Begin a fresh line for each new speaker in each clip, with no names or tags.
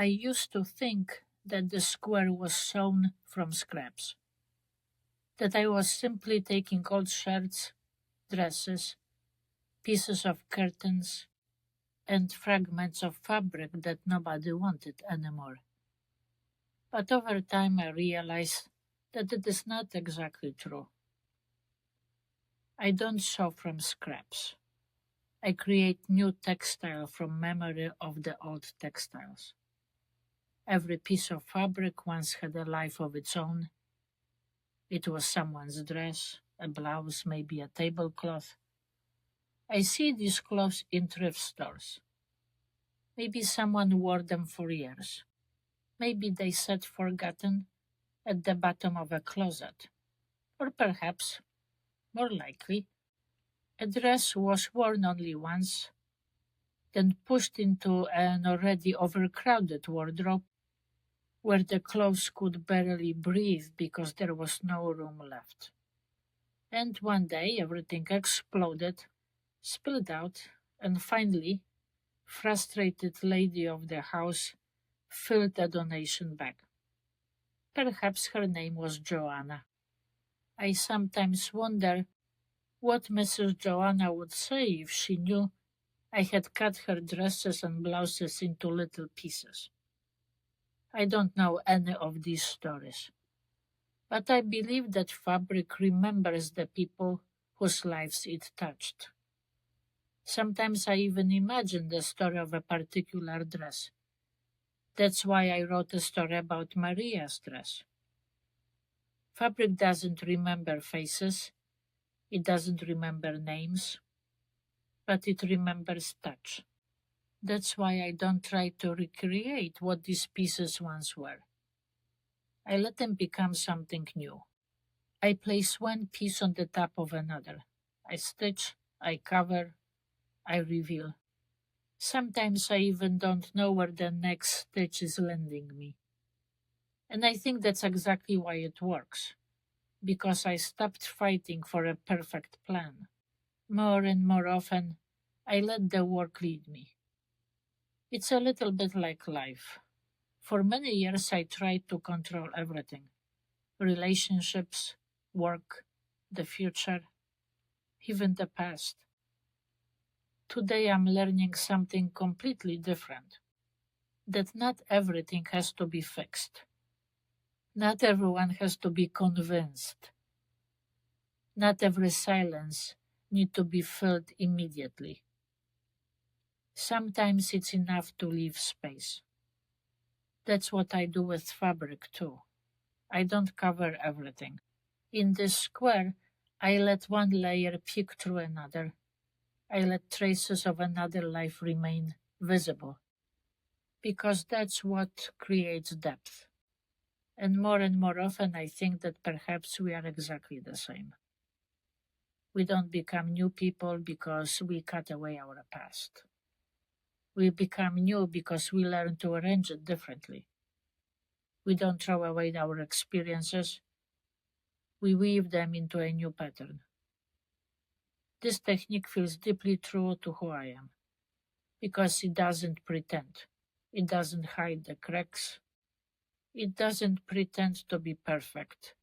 I used to think that the square was sewn from scraps, that I was simply taking old shirts, dresses, pieces of curtains, and fragments of fabric that nobody wanted anymore. But over time I realized that it is not exactly true. I don't sew from scraps. I create new textile from memory of the old textiles. Every piece of fabric once had a life of its own. It was someone's dress, a blouse, maybe a tablecloth. I see these clothes in thrift stores. Maybe someone wore them for years. Maybe they sat forgotten at the bottom of a closet. Or perhaps, more likely, a dress was worn only once, then pushed into an already overcrowded wardrobe where the clothes could barely breathe because there was no room left. And one day everything exploded, spilled out, and finally, frustrated lady of the house filled a donation bag. Perhaps her name was Joanna. I sometimes wonder what Mrs. Joanna would say if she knew I had cut her dresses and blouses into little pieces. I don't know any of these stories, but I believe that fabric remembers the people whose lives it touched. Sometimes I even imagine the story of a particular dress. That's why I wrote a story about Maria's dress. Fabric doesn't remember faces, it doesn't remember names, but it remembers touch. That's why I don't try to recreate what these pieces once were. I let them become something new. I place one piece on the top of another. I stitch, I cover, I reveal. Sometimes I even don't know where the next stitch is landing me. And I think that's exactly why it works. Because I stopped fighting for a perfect plan. More and more often, I let the work lead me. It's a little bit like life. For many years, I tried to control everything: relationships, work, the future, even the past. Today, I'm learning something completely different: that not everything has to be fixed. Not everyone has to be convinced. Not every silence needs to be filled immediately. Sometimes it's enough to leave space. That's what I do with fabric too. I don't cover everything. In this square, I let one layer peek through another. I let traces of another life remain visible. Because that's what creates depth. And more often I think that perhaps we are exactly the same. We don't become new people because we cut away our past. We become new because we learn to arrange it differently. We don't throw away our experiences, we weave them into a new pattern. This technique feels deeply true to who I am, because it doesn't pretend. It doesn't hide the cracks. It doesn't pretend to be perfect.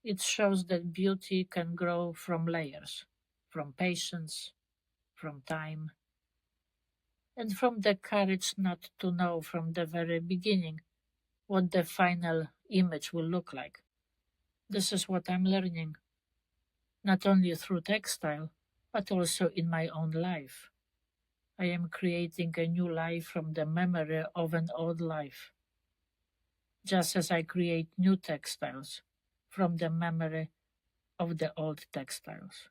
It shows that beauty can grow from layers, from patience, from time, and from the courage not to know from the very beginning what the final image will look like. This is what I'm learning, not only through textile, but also in my own life. I am creating a new life from the memory of an old life, just as I create new textiles from the memory of the old textiles.